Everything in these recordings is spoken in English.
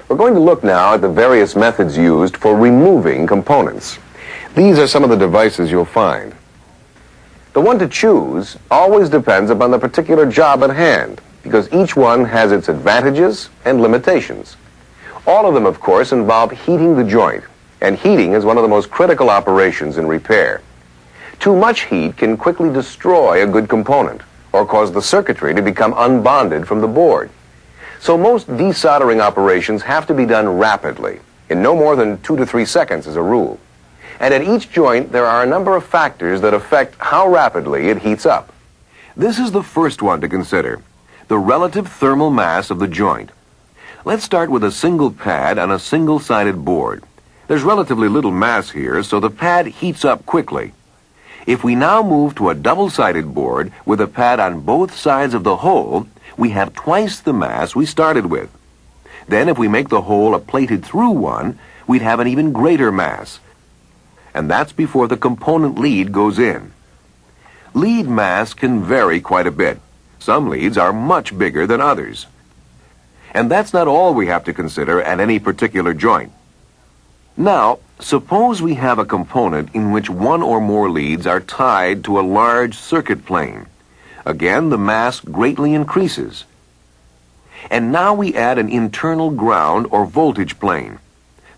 We're going to look now at the various methods used for removing components. These are some of the devices you'll find. The one to choose always depends upon the particular job at hand, because each one has its advantages and limitations. All of them, of course, involve heating the joint, and heating is one of the most critical operations in repair. Too much heat can quickly destroy a good component, or cause the circuitry to become unbonded from the board. So most desoldering operations have to be done rapidly, in no more than 2 to 3 seconds as a rule. And at each joint, there are a number of factors that affect how rapidly it heats up. This is the first one to consider, the relative thermal mass of the joint. Let's start with a single pad on a single-sided board. There's relatively little mass here, so the pad heats up quickly. If we now move to a double-sided board with a pad on both sides of the hole, we have twice the mass we started with. Then if we make the hole a plated through one, we'd have an even greater mass. And that's before the component lead goes in. Lead mass can vary quite a bit. Some leads are much bigger than others. And that's not all we have to consider at any particular joint. Now, suppose we have a component in which one or more leads are tied to a large circuit plane. Again, the mass greatly increases. And now we add an internal ground or voltage plane.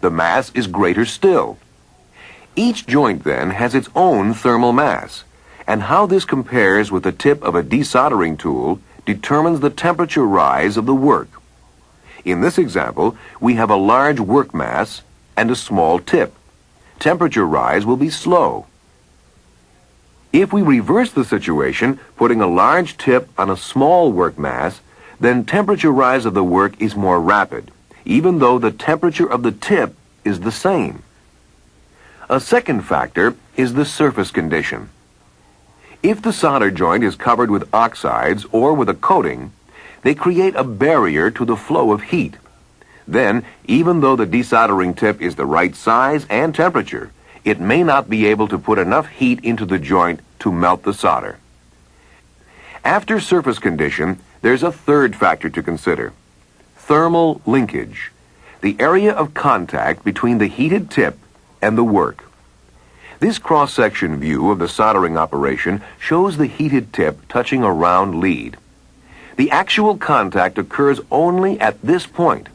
The mass is greater still. Each joint, then, has its own thermal mass, and how this compares with the tip of a desoldering tool determines the temperature rise of the work. In this example, we have a large work mass and a small tip. Temperature rise will be slow. If we reverse the situation, putting a large tip on a small work mass, then temperature rise of the work is more rapid, even though the temperature of the tip is the same. A second factor is the surface condition. If the solder joint is covered with oxides or with a coating, they create a barrier to the flow of heat. Then, even though the desoldering tip is the right size and temperature, it may not be able to put enough heat into the joint to melt the solder. After surface condition, there's a third factor to consider: thermal linkage, the area of contact between the heated tip and the work. This cross-section view of the soldering operation shows the heated tip touching a round lead. The actual contact occurs only at this point,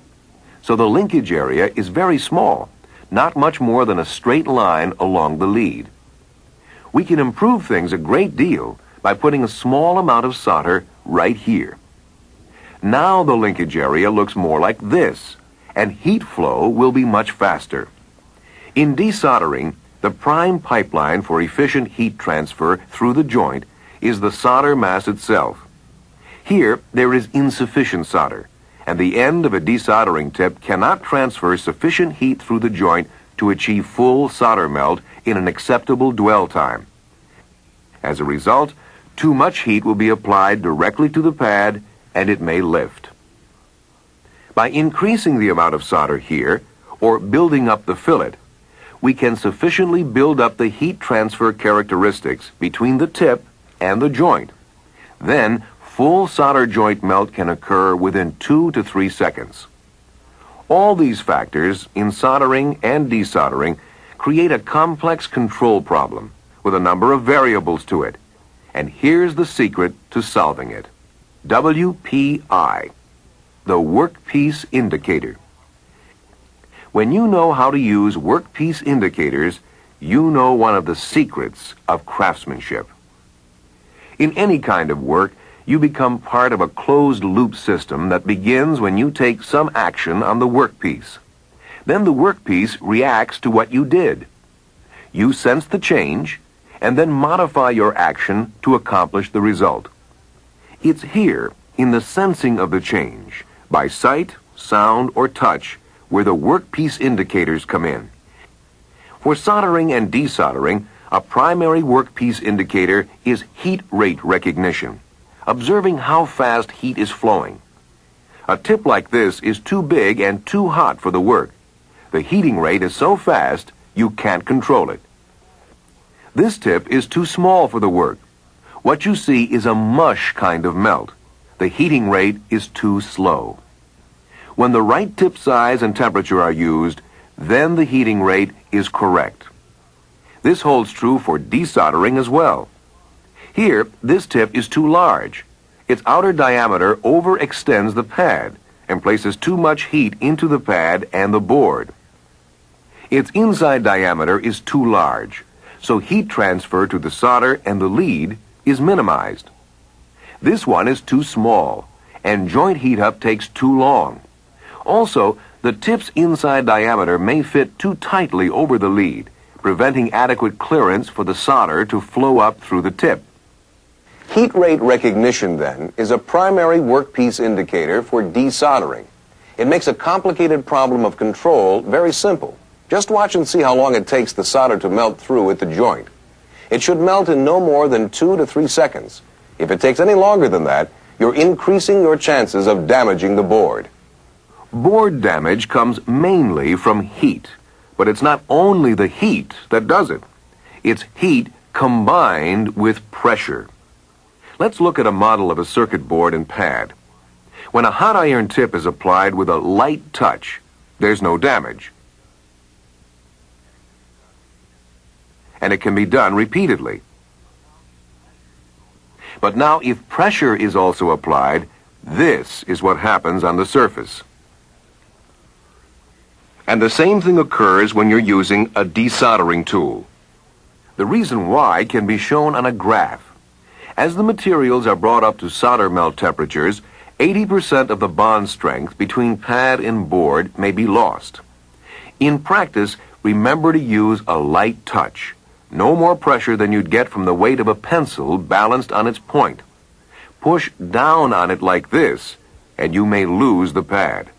so the linkage area is very small, not much more than a straight line along the lead. We can improve things a great deal by putting a small amount of solder right here. Now the linkage area looks more like this, and heat flow will be much faster. In desoldering, the prime pipeline for efficient heat transfer through the joint is the solder mass itself. Here, there is insufficient solder, and the end of a desoldering tip cannot transfer sufficient heat through the joint to achieve full solder melt in an acceptable dwell time. As a result, too much heat will be applied directly to the pad, and it may lift. By increasing the amount of solder here, or building up the fillet, we can sufficiently build up the heat transfer characteristics between the tip and the joint. Then, full solder joint melt can occur within 2 to 3 seconds. All these factors, in soldering and desoldering, create a complex control problem with a number of variables to it. And here's the secret to solving it. WPI, the workpiece indicator. When you know how to use workpiece indicators, you know one of the secrets of craftsmanship. In any kind of work, you become part of a closed-loop system that begins when you take some action on the workpiece. Then the workpiece reacts to what you did. You sense the change, and then modify your action to accomplish the result. It's here, in the sensing of the change, by sight, sound, or touch, where the workpiece indicators come in. For soldering and desoldering, a primary workpiece indicator is heat rate recognition, observing how fast heat is flowing. A tip like this is too big and too hot for the work. The heating rate is so fast, you can't control it. This tip is too small for the work. What you see is a mush kind of melt. The heating rate is too slow. When the right tip size and temperature are used, then the heating rate is correct. This holds true for desoldering as well. Here, this tip is too large. Its outer diameter overextends the pad and places too much heat into the pad and the board. Its inside diameter is too large, so heat transfer to the solder and the lead is minimized. This one is too small, and joint heat-up takes too long. Also, the tip's inside diameter may fit too tightly over the lead, preventing adequate clearance for the solder to flow up through the tip. Heat rate recognition, then, is a primary workpiece indicator for desoldering. It makes a complicated problem of control very simple. Just watch and see how long it takes the solder to melt through at the joint. It should melt in no more than 2 to 3 seconds. If it takes any longer than that, you're increasing your chances of damaging the board. Board damage comes mainly from heat, but it's not only the heat that does it. It's heat combined with pressure. Let's look at a model of a circuit board and pad. When a hot iron tip is applied with a light touch, there's no damage. And it can be done repeatedly. But now if pressure is also applied, this is what happens on the surface. And the same thing occurs when you're using a desoldering tool. The reason why can be shown on a graph. As the materials are brought up to solder melt temperatures, 80% of the bond strength between pad and board may be lost. In practice, remember to use a light touch. No more pressure than you'd get from the weight of a pencil balanced on its point. Push down on it like this, and you may lose the pad.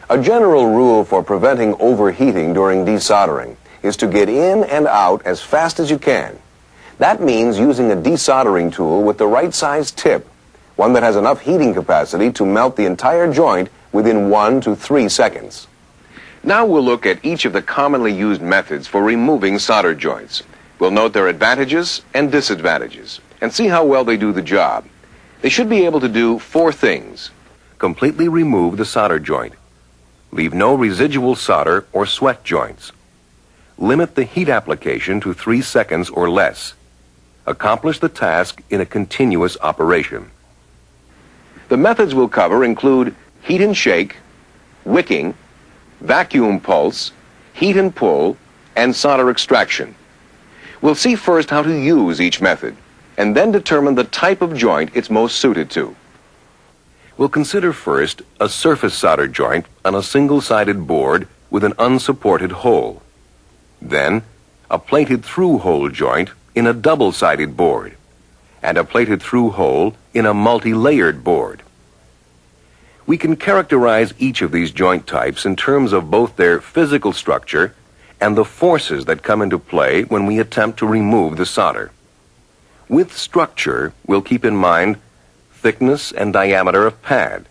A general rule for preventing overheating during desoldering is to get in and out as fast as you can. That means using a desoldering tool with the right size tip, one that has enough heating capacity to melt the entire joint within 1 to 3 seconds. Now we'll look at each of the commonly used methods for removing solder joints. We'll note their advantages and disadvantages and see how well they do the job. They should be able to do 4 things. Completely remove the solder joint. Leave no residual solder or sweat joints. Limit the heat application to 3 seconds or less. Accomplish the task in a continuous operation. The methods we'll cover include heat and shake, wicking, vacuum pulse, heat and pull, and solder extraction. We'll see first how to use each method, and then determine the type of joint it's most suited to. We'll consider first a surface solder joint on a single-sided board with an unsupported hole. Then, a plated through hole joint in a double-sided board, and a plated through hole in a multi-layered board. We can characterize each of these joint types in terms of both their physical structure and the forces that come into play when we attempt to remove the solder. With structure, we'll keep in mind thickness and diameter of pad,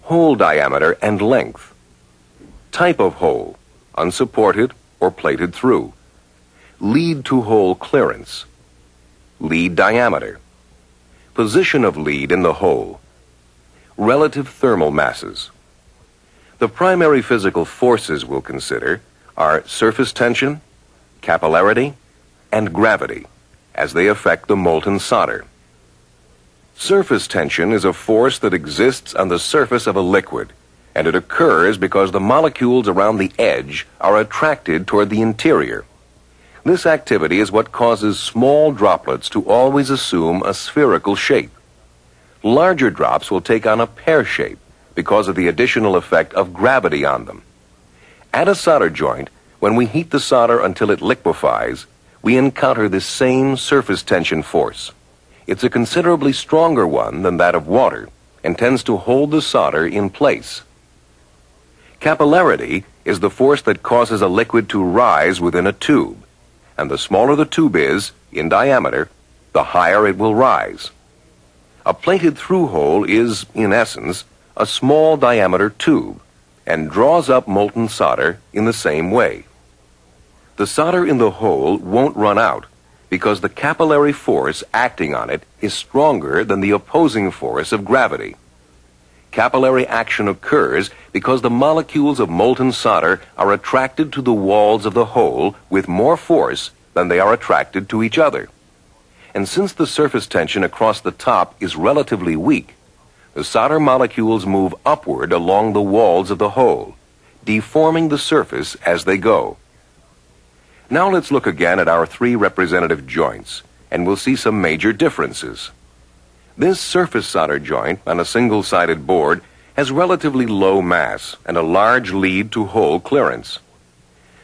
hole diameter and length, type of hole, unsupported or plated through, lead to hole clearance, lead diameter, position of lead in the hole, relative thermal masses. The primary physical forces we'll consider are surface tension, capillarity, and gravity as they affect the molten solder. Surface tension is a force that exists on the surface of a liquid, and it occurs because the molecules around the edge are attracted toward the interior. This activity is what causes small droplets to always assume a spherical shape. Larger drops will take on a pear shape because of the additional effect of gravity on them. At a solder joint, when we heat the solder until it liquefies, we encounter this same surface tension force. It's a considerably stronger one than that of water and tends to hold the solder in place. Capillarity is the force that causes a liquid to rise within a tube, and the smaller the tube is, in diameter, the higher it will rise. A plated through hole is, in essence, a small diameter tube and draws up molten solder in the same way. The solder in the hole won't run out because the capillary force acting on it is stronger than the opposing force of gravity. Capillary action occurs because the molecules of molten solder are attracted to the walls of the hole with more force than they are attracted to each other. And since the surface tension across the top is relatively weak, the solder molecules move upward along the walls of the hole, deforming the surface as they go. Now let's look again at our three representative joints, and we'll see some major differences. This surface solder joint on a single-sided board has relatively low mass and a large lead-to-hole clearance.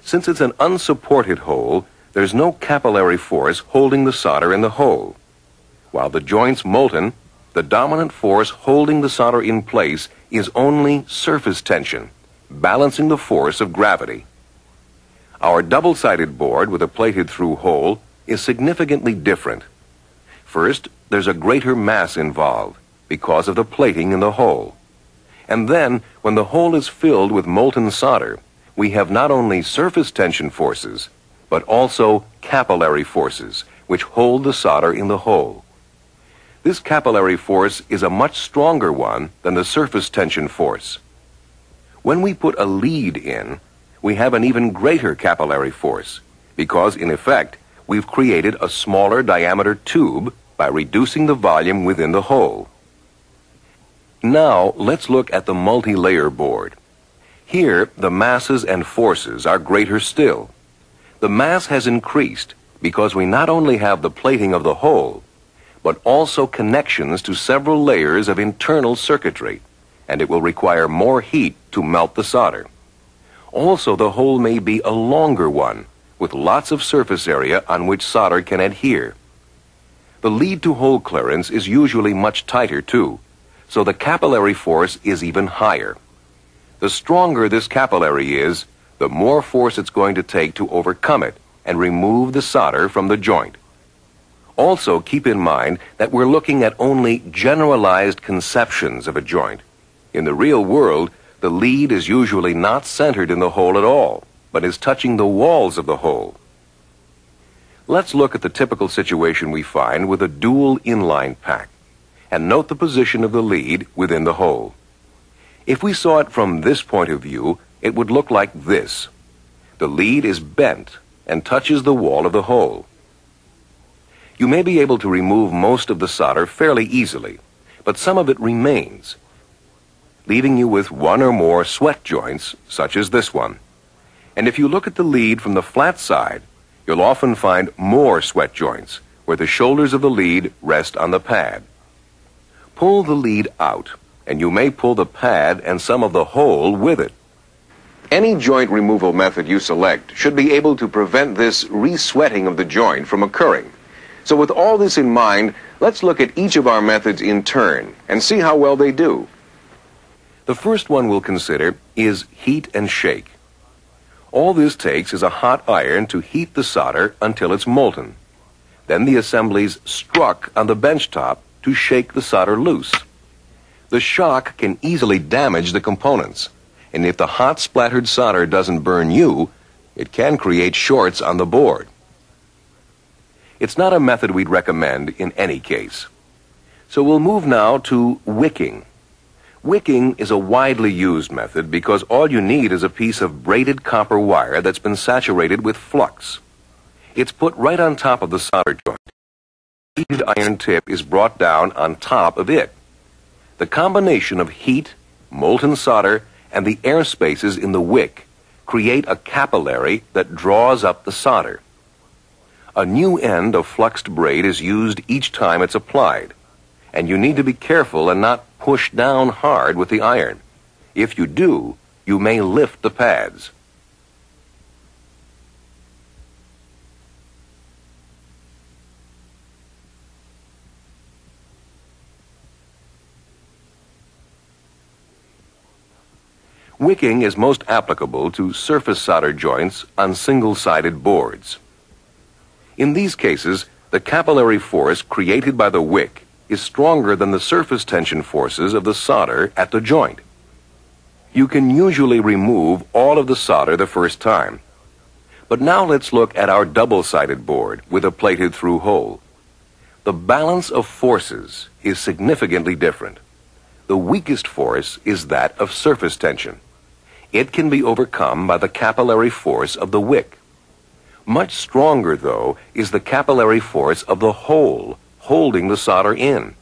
Since it's an unsupported hole, there's no capillary force holding the solder in the hole. While the joint's molten, the dominant force holding the solder in place is only surface tension, balancing the force of gravity. Our double-sided board with a plated-through hole is significantly different. First, there's a greater mass involved because of the plating in the hole. And then, when the hole is filled with molten solder, we have not only surface tension forces, but also capillary forces, which hold the solder in the hole. This capillary force is a much stronger one than the surface tension force. When we put a lead in, we have an even greater capillary force, because in effect, we've created a smaller diameter tube by reducing the volume within the hole. Now, let's look at the multi-layer board. Here, the masses and forces are greater still. The mass has increased because we not only have the plating of the hole, but also connections to several layers of internal circuitry, and it will require more heat to melt the solder. Also, the hole may be a longer one, with lots of surface area on which solder can adhere. The lead-to-hole clearance is usually much tighter, too, so the capillary force is even higher. The stronger this capillary is, the more force it's going to take to overcome it and remove the solder from the joint. Also, keep in mind that we're looking at only generalized conceptions of a joint. In the real world, the lead is usually not centered in the hole at all, but is touching the walls of the hole. Let's look at the typical situation we find with a dual inline pack, and note the position of the lead within the hole. If we saw it from this point of view, it would look like this. The lead is bent and touches the wall of the hole. You may be able to remove most of the solder fairly easily, but some of it remains, leaving you with one or more sweat joints, such as this one. And if you look at the lead from the flat side, you'll often find more sweat joints, where the shoulders of the lead rest on the pad. Pull the lead out, and you may pull the pad and some of the hole with it. Any joint removal method you select should be able to prevent this re-sweating of the joint from occurring. So with all this in mind, let's look at each of our methods in turn and see how well they do. The first one we'll consider is heat and shake. All this takes is a hot iron to heat the solder until it's molten. Then the assembly's struck on the bench top to shake the solder loose. The shock can easily damage the components, and if the hot splattered solder doesn't burn you, it can create shorts on the board. It's not a method we'd recommend in any case. So we'll move now to wicking. Wicking is a widely used method because all you need is a piece of braided copper wire that's been saturated with flux. It's put right on top of the solder joint. The heated iron tip is brought down on top of it. The combination of heat, molten solder, and the air spaces in the wick create a capillary that draws up the solder. A new end of fluxed braid is used each time it's applied, and you need to be careful and not push down hard with the iron. If you do, you may lift the pads. Wicking is most applicable to surface solder joints on single-sided boards. In these cases, the capillary force created by the wick is stronger than the surface tension forces of the solder at the joint. You can usually remove all of the solder the first time. But now let's look at our double-sided board with a plated through hole. The balance of forces is significantly different. the weakest force is that of surface tension. It can be overcome by the capillary force of the wick. Much stronger, though, is the capillary force of the hole holding the solder in.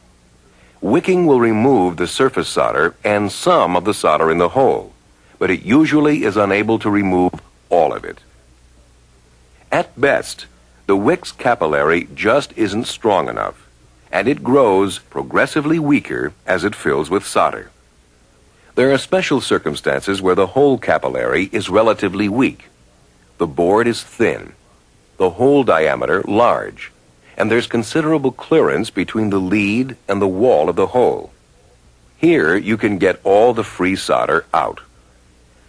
Wicking will remove the surface solder and some of the solder in the hole, but it usually is unable to remove all of it. At best, the wick's capillary just isn't strong enough, and it grows progressively weaker as it fills with solder. There are special circumstances where the hole capillary is relatively weak. The board is thin, the hole diameter large, and there's considerable clearance between the lead and the wall of the hole. Here you can get all the free solder out.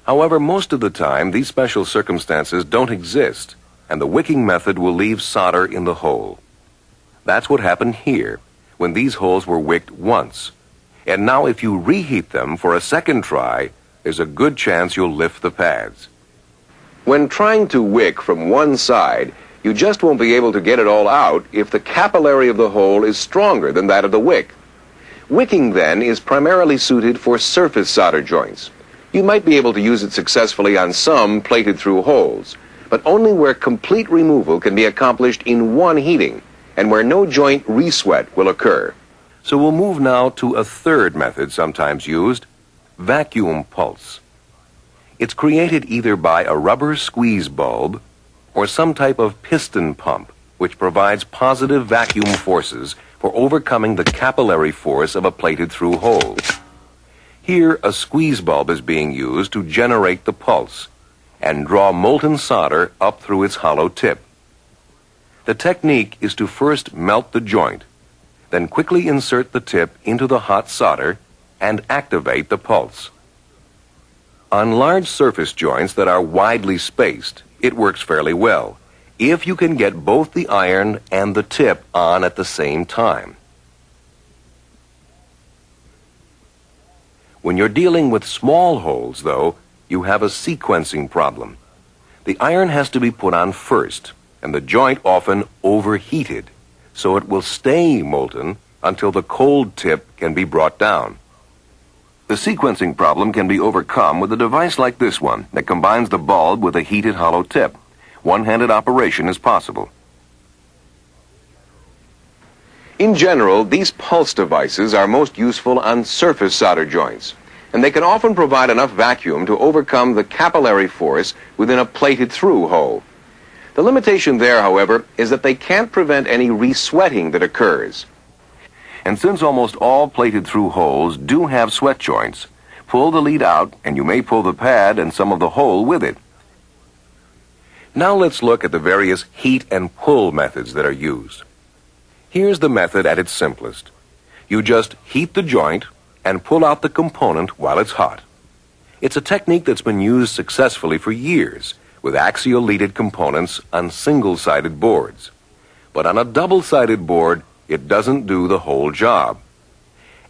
However, most of the time these special circumstances don't exist, and the wicking method will leave solder in the hole. That's what happened here, when these holes were wicked once. And now if you reheat them for a second try, there's a good chance you'll lift the pads. When trying to wick from one side, you just won't be able to get it all out if the capillary of the hole is stronger than that of the wick. Wicking, then, is primarily suited for surface solder joints. You might be able to use it successfully on some plated-through holes, but only where complete removal can be accomplished in one heating, and where no joint resweat will occur. So we'll move now to a third method sometimes used, vacuum pulse. It's created either by a rubber squeeze bulb or some type of piston pump, which provides positive vacuum forces for overcoming the capillary force of a plated-through hole. Here, a squeeze bulb is being used to generate the pulse and draw molten solder up through its hollow tip. The technique is to first melt the joint, then quickly insert the tip into the hot solder and activate the pulse. On large surface joints that are widely spaced, it works fairly well, if you can get both the iron and the tip on at the same time. When you're dealing with small holes, though, you have a sequencing problem. The iron has to be put on first, and the joint often overheated, so it will stay molten until the cold tip can be brought down. The sequencing problem can be overcome with a device like this one that combines the bulb with a heated hollow tip. One-handed operation is possible. In general, these pulse devices are most useful on surface solder joints, and they can often provide enough vacuum to overcome the capillary force within a plated-through hole. The limitation there, however, is that they can't prevent any resweating that occurs. And since almost all plated-through holes do have sweat joints, pull the lead out and you may pull the pad and some of the hole with it. Now let's look at the various heat and pull methods that are used. Here's the method at its simplest. You just heat the joint and pull out the component while it's hot. It's a technique that's been used successfully for years with axial leaded components on single-sided boards. But on a double-sided board, it doesn't do the whole job.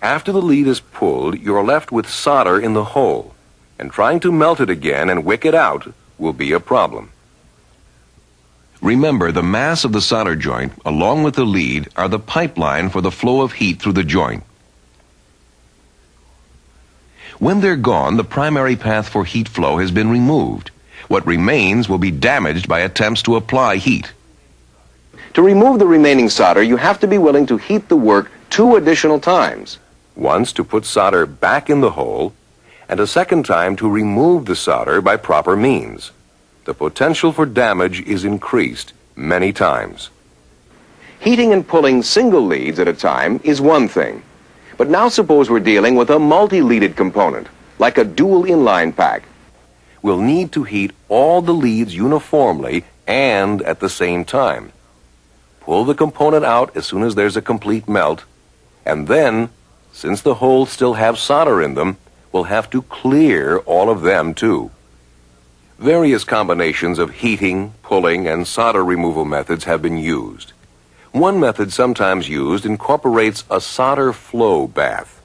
After the lead is pulled, you're left with solder in the hole, and trying to melt it again and wick it out will be a problem. Remember, the mass of the solder joint, along with the lead, are the pipeline for the flow of heat through the joint. When they're gone, the primary path for heat flow has been removed. What remains will be damaged by attempts to apply heat. To remove the remaining solder, you have to be willing to heat the work 2 additional times. Once to put solder back in the hole, and a second time to remove the solder by proper means. The potential for damage is increased many times. Heating and pulling single leads at a time is one thing. But now suppose we're dealing with a multi-leaded component, like a dual inline pack. We'll need to heat all the leads uniformly and at the same time. Pull the component out as soon as there's a complete melt, and then, since the holes still have solder in them, we'll have to clear all of them too. Various combinations of heating, pulling, and solder removal methods have been used. One method sometimes used incorporates a solder flow bath.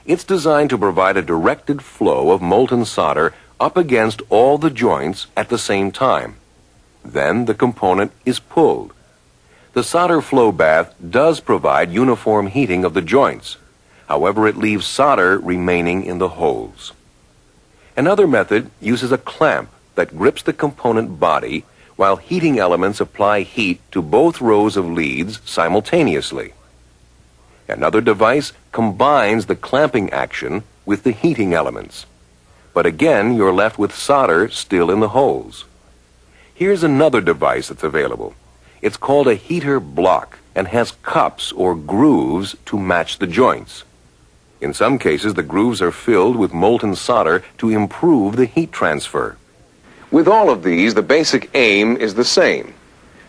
It's designed to provide a directed flow of molten solder up against all the joints at the same time. Then the component is pulled. The solder flow bath does provide uniform heating of the joints. However, it leaves solder remaining in the holes. Another method uses a clamp that grips the component body while heating elements apply heat to both rows of leads simultaneously. Another device combines the clamping action with the heating elements. But again, you're left with solder still in the holes. Here's another device that's available. It's called a heater block and has cups or grooves to match the joints. In some cases, the grooves are filled with molten solder to improve the heat transfer. With all of these, the basic aim is the same: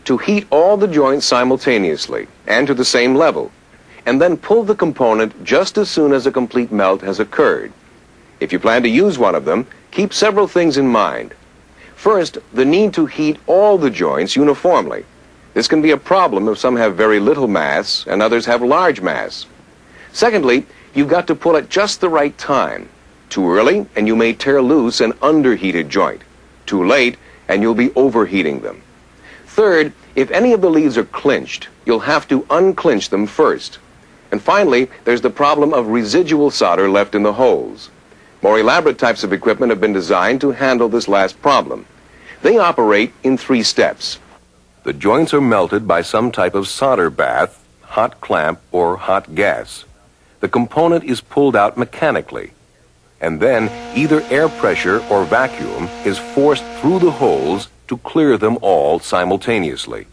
to heat all the joints simultaneously and to the same level, and then pull the component just as soon as a complete melt has occurred. If you plan to use one of them, keep several things in mind. First, the need to heat all the joints uniformly. This can be a problem if some have very little mass and others have large mass. Secondly, you've got to pull at just the right time. Too early, and you may tear loose an underheated joint. Too late, and you'll be overheating them. Third, if any of the leads are clinched, you'll have to unclinch them first. And finally, there's the problem of residual solder left in the holes. More elaborate types of equipment have been designed to handle this last problem. They operate in 3 steps. The joints are melted by some type of solder bath, hot clamp, or hot gas. The component is pulled out mechanically, and then either air pressure or vacuum is forced through the holes to clear them all simultaneously.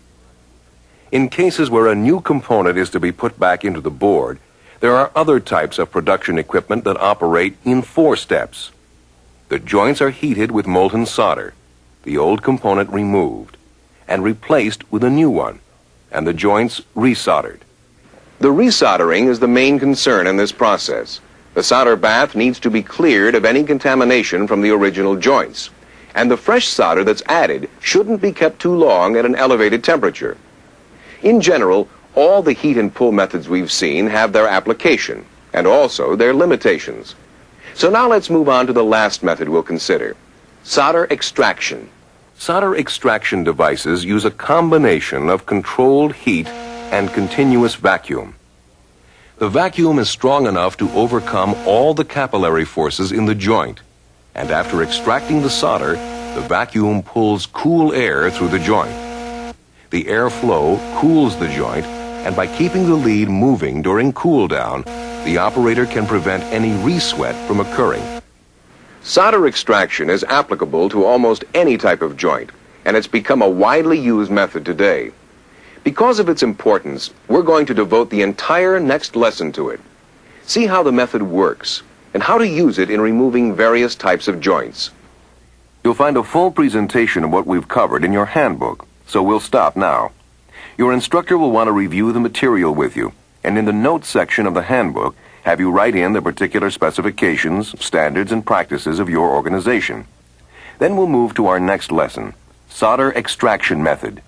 In cases where a new component is to be put back into the board, there are other types of production equipment that operate in 4 steps. The joints are heated with molten solder, the old component removed, and replaced with a new one, and the joints resoldered. The resoldering is the main concern in this process. The solder bath needs to be cleared of any contamination from the original joints, and the fresh solder that's added shouldn't be kept too long at an elevated temperature. In general, all the heat and pull methods we've seen have their application, and also their limitations. So now let's move on to the last method we'll consider: solder extraction. Solder extraction devices use a combination of controlled heat and continuous vacuum. The vacuum is strong enough to overcome all the capillary forces in the joint, and after extracting the solder, the vacuum pulls cool air through the joint. The airflow cools the joint, and by keeping the lead moving during cool down, the operator can prevent any re-sweat from occurring. Solder extraction is applicable to almost any type of joint, and it's become a widely used method today. Because of its importance, we're going to devote the entire next lesson to it. See how the method works, and how to use it in removing various types of joints. You'll find a full presentation of what we've covered in your handbook, so we'll stop now. Your instructor will want to review the material with you, and in the notes section of the handbook, have you write in the particular specifications, standards, and practices of your organization. Then we'll move to our next lesson, solder extraction method.